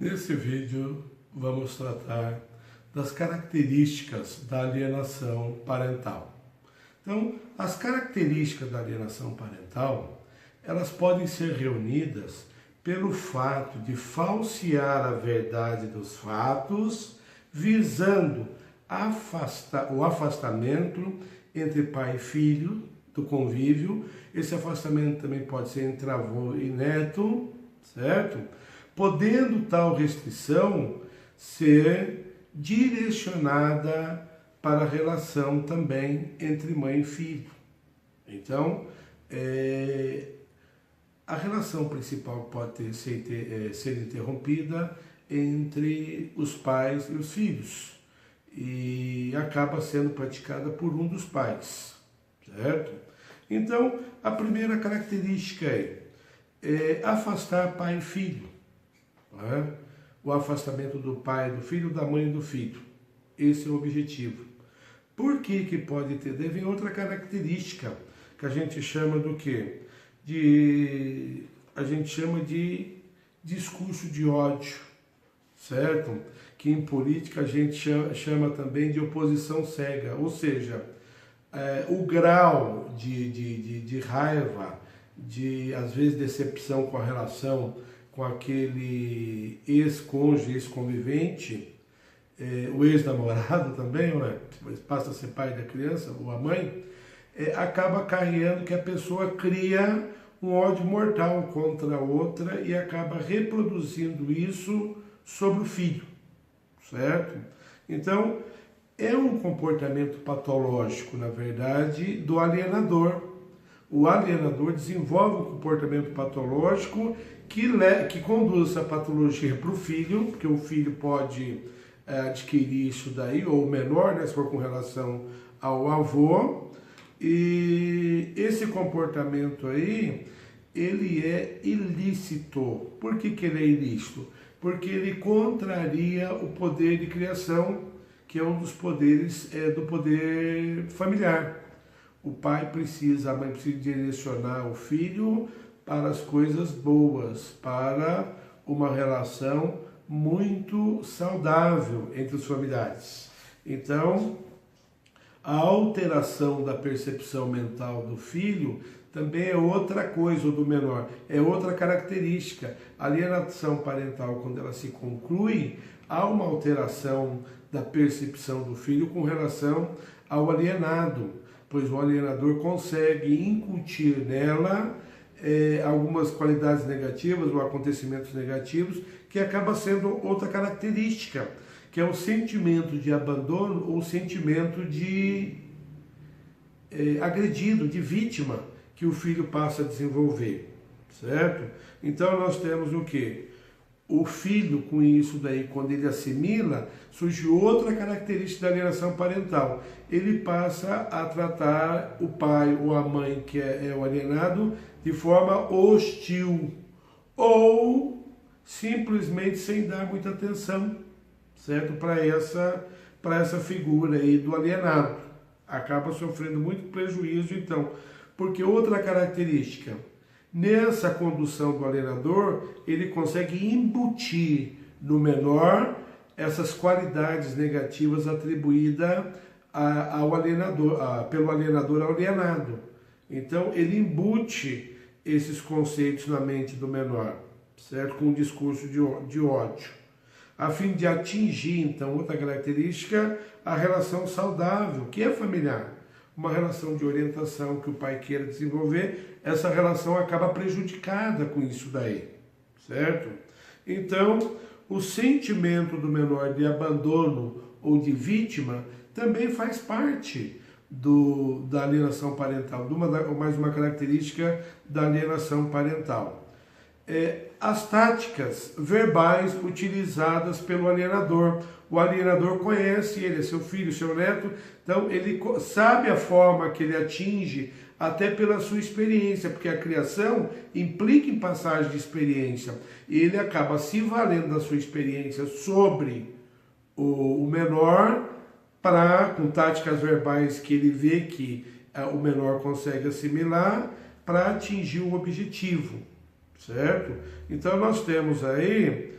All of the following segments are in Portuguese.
Nesse vídeo vamos tratar das características da alienação parental. Então, as características da alienação parental, elas podem ser reunidas pelo fato de falsear a verdade dos fatos, visando o afastamento entre pai e filho, do convívio. Esse afastamento também pode ser entre avô e neto, certo? Podendo tal restrição ser direcionada para a relação também entre mãe e filho. Então, a relação principal pode ser interrompida entre os pais e os filhos e acaba sendo praticada por um dos pais, certo? Então, a primeira característica é afastar pai e filho. O afastamento do pai e do filho, da mãe e do filho. Esse é o objetivo. Por que pode ter? Daí vem outra característica que a gente chama do quê? A gente chama de discurso de ódio, certo? Que em política a gente chama também de oposição cega, ou seja, o grau de raiva, de às vezes decepção com a relação com aquele ex-cônjuge, ex-convivente, o ex-namorado também, né? Passa a ser pai da criança, ou a mãe, acaba carregando que a pessoa cria um ódio mortal contra a outra e acaba reproduzindo isso sobre o filho, certo? Então, é um comportamento patológico, na verdade, do alienador. O alienador desenvolve um comportamento patológico que conduz a patologia para o filho, porque o filho pode adquirir isso daí, ou o menor, né, se for com relação ao avô. E esse comportamento aí, ele é ilícito. Por que ele é ilícito? Porque ele contraria o poder de criação, que é um dos poderes do poder familiar. O pai precisa, a mãe precisa direcionar o filho para as coisas boas, para uma relação muito saudável entre os familiares. Então, a alteração da percepção mental do filho também é outra coisa, ou do menor, é outra característica. A alienação parental, quando ela se conclui, há uma alteração da percepção do filho com relação ao alienado, pois o alienador consegue incutir nela algumas qualidades negativas ou acontecimentos negativos, que acaba sendo outra característica, que é o sentimento de abandono ou o sentimento de agredido, de vítima, que o filho passa a desenvolver, certo? Então nós temos o quê? O filho, com isso daí, quando ele assimila, surge outra característica da alienação parental. Ele passa a tratar o pai ou a mãe, que é o alienado, de forma hostil ou simplesmente sem dar muita atenção, certo? Para essa figura aí do alienado. Acaba sofrendo muito prejuízo, então. Porque outra característica, nessa condução do alienador, ele consegue embutir no menor essas qualidades negativas atribuídas ao alienador, pelo alienador ao alienado. Então, ele embute esses conceitos na mente do menor, certo? Com um discurso de ódio, a fim de atingir, então, outra característica, a relação saudável, que é familiar. Uma relação de orientação que o pai queira desenvolver, essa relação acaba prejudicada com isso daí, certo? Então, o sentimento do menor de abandono ou de vítima também faz parte da alienação parental, mais uma característica da alienação parental. As táticas verbais utilizadas pelo alienador. O alienador conhece ele, é seu filho, seu neto, então ele sabe a forma que ele atinge, até pela sua experiência, porque a criação implica em passagem de experiência. E ele acaba se valendo da sua experiência sobre o menor, com táticas verbais que ele vê que o menor consegue assimilar, para atingir o objetivo, certo? Então nós temos aí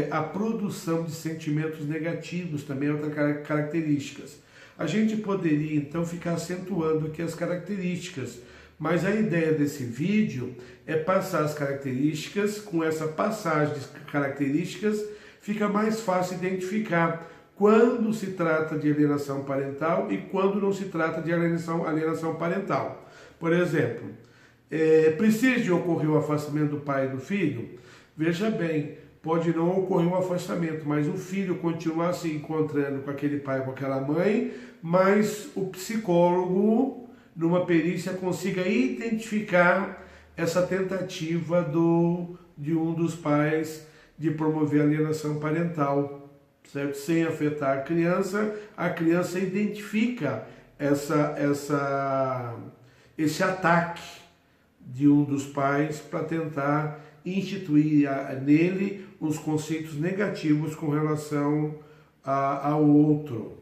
a produção de sentimentos negativos, também é outra características. A gente poderia então ficar acentuando aqui as características, mas a ideia desse vídeo é passar as características. Com essa passagem de características fica mais fácil identificar quando se trata de alienação parental e quando não se trata de alienação parental. Por exemplo, precisa de ocorrer o afastamento do pai e do filho? Veja bem, pode não ocorrer um afastamento, mas o filho continua se encontrando com aquele pai, com aquela mãe, mas o psicólogo, numa perícia, consiga identificar essa tentativa de um dos pais de promover alienação parental, certo? Sem afetar a criança identifica esse ataque de um dos pais para tentar instituir nele os conceitos negativos com relação ao outro.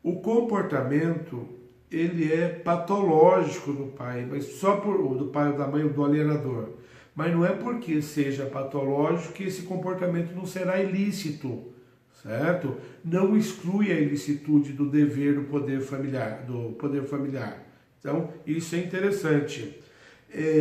O comportamento, ele é patológico do pai, mas só do pai ou da mãe ou do alienador. Mas não é porque seja patológico que esse comportamento não será ilícito, certo? Não exclui a ilicitude do dever do poder familiar. Então, isso é interessante.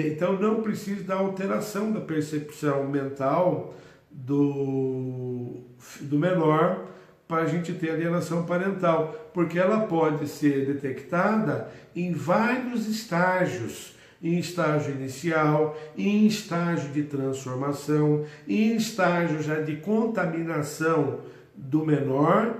Então, não precisa da alteração da percepção mental do menor para a gente ter alienação parental, porque ela pode ser detectada em vários estágios, em estágio inicial, em estágio de transformação, em estágio já de contaminação do menor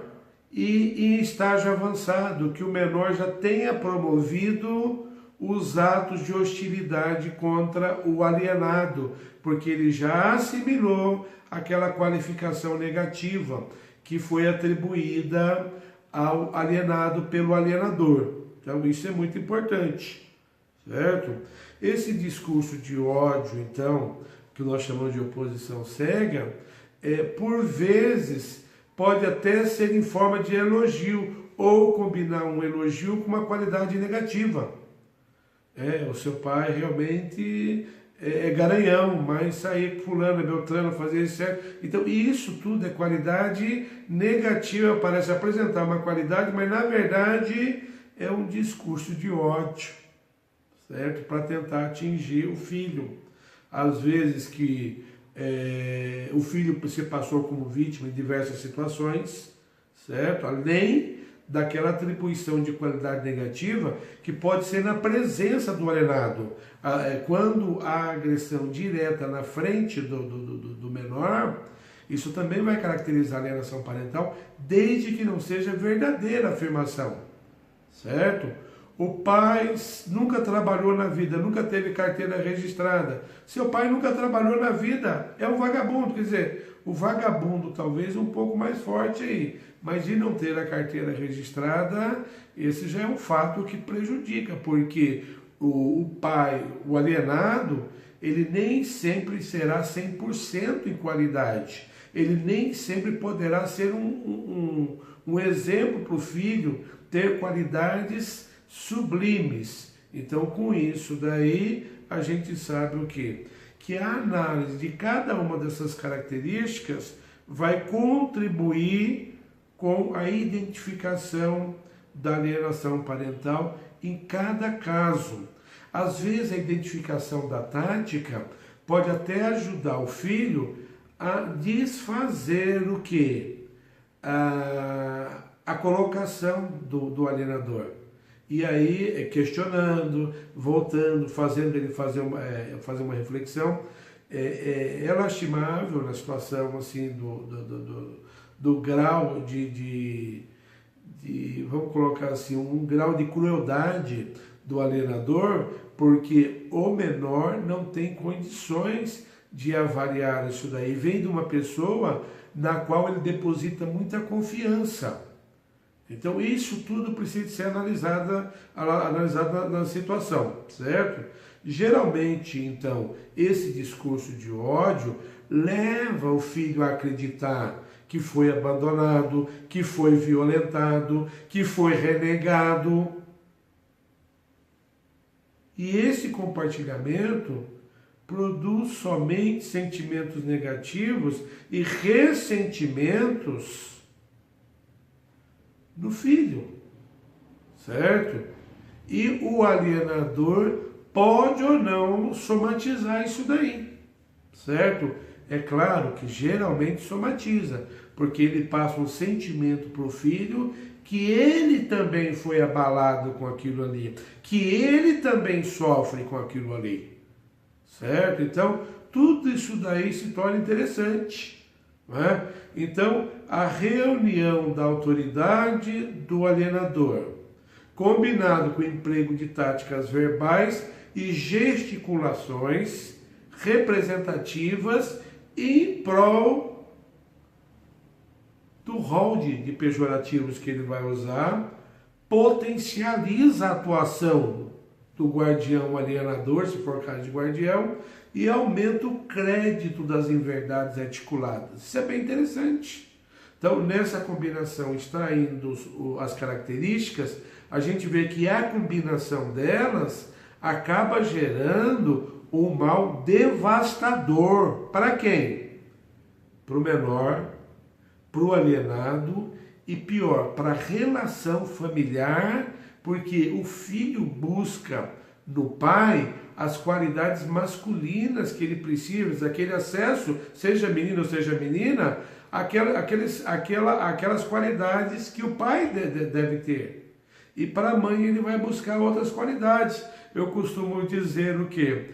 e em estágio avançado, que o menor já tenha promovido os atos de hostilidade contra o alienado, porque ele já assimilou aquela qualificação negativa que foi atribuída ao alienado pelo alienador. Então isso é muito importante, certo? Esse discurso de ódio, então, que nós chamamos de oposição cega, por vezes pode até ser em forma de elogio, ou combinar um elogio com uma qualidade negativa. O seu pai realmente é garanhão, mas sair fulano, beltrano, fazer isso certo. Então isso tudo é qualidade negativa, parece apresentar uma qualidade, mas na verdade é um discurso de ódio, certo? Para tentar atingir o filho. Às vezes que o filho se passou como vítima em diversas situações, certo? Além daquela atribuição de qualidade negativa que pode ser na presença do alienado. Quando há agressão direta na frente do menor, isso também vai caracterizar a alienação parental, desde que não seja verdadeira afirmação, certo? O pai nunca trabalhou na vida, nunca teve carteira registrada. Seu pai nunca trabalhou na vida, é um vagabundo. Quer dizer, o vagabundo talvez um pouco mais forte aí, mas de não ter a carteira registrada, esse já é um fato que prejudica, porque o pai, o alienado, ele nem sempre será 100% em qualidade. Ele nem sempre poderá ser um exemplo para o filho ter qualidades sublimes. Então, com isso daí, a gente sabe o quê? Que a análise de cada uma dessas características vai contribuir com a identificação da alienação parental em cada caso. Às vezes, a identificação da tática pode até ajudar o filho a desfazer o quê? A colocação do alienador. E aí, questionando, voltando, fazendo ele fazer uma reflexão, é lastimável na situação assim, do grau de, vamos colocar assim, um grau de crueldade do alienador, porque o menor não tem condições de avaliar isso daí. Vem de uma pessoa na qual ele deposita muita confiança. Então isso tudo precisa ser analisado na situação, certo? Geralmente, então, esse discurso de ódio leva o filho a acreditar que foi abandonado, que foi violentado, que foi renegado. E esse compartilhamento produz somente sentimentos negativos e ressentimentos no filho, certo? E o alienador pode ou não somatizar isso daí, certo? É claro que geralmente somatiza, porque ele passa um sentimento para o filho que ele também foi abalado com aquilo ali, que ele também sofre com aquilo ali, certo? Então, tudo isso daí se torna interessante, não é? Então, a reunião da autoridade do alienador, combinado com o emprego de táticas verbais e gesticulações representativas em prol do rol de pejorativos que ele vai usar, potencializa a atuação do guardião alienador, se for caso de guardião, e aumenta o crédito das inverdades articuladas. Isso é bem interessante. Então, nessa combinação, extraindo as características, a gente vê que a combinação delas acaba gerando um mal devastador. Para quem? Para o menor, para o alienado e pior, para a relação familiar, porque o filho busca no pai as qualidades masculinas que ele precisa, aquele acesso, seja menino ou seja menina, aquelas qualidades que o pai deve ter. E para a mãe ele vai buscar outras qualidades. Eu costumo dizer o quê?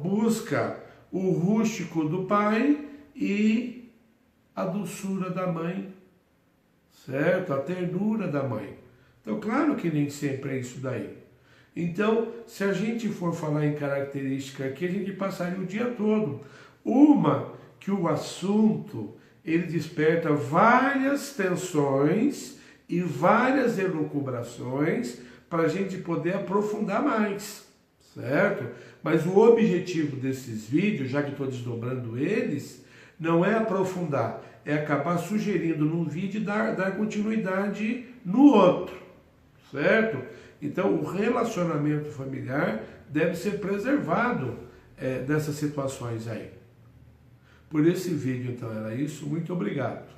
Busca o rústico do pai e a doçura da mãe, certo? A ternura da mãe. Então, claro que nem sempre é isso daí. Então, se a gente for falar em característica aqui, a gente passaria o dia todo. Uma, que o assunto, ele desperta várias tensões e várias elucubrações para a gente poder aprofundar mais, certo? Mas o objetivo desses vídeos, já que estou desdobrando eles, não é aprofundar, é acabar sugerindo num vídeo e dar continuidade no outro, certo? Então, o relacionamento familiar deve ser preservado dessas situações aí. Por esse vídeo, então, era isso. Muito obrigado.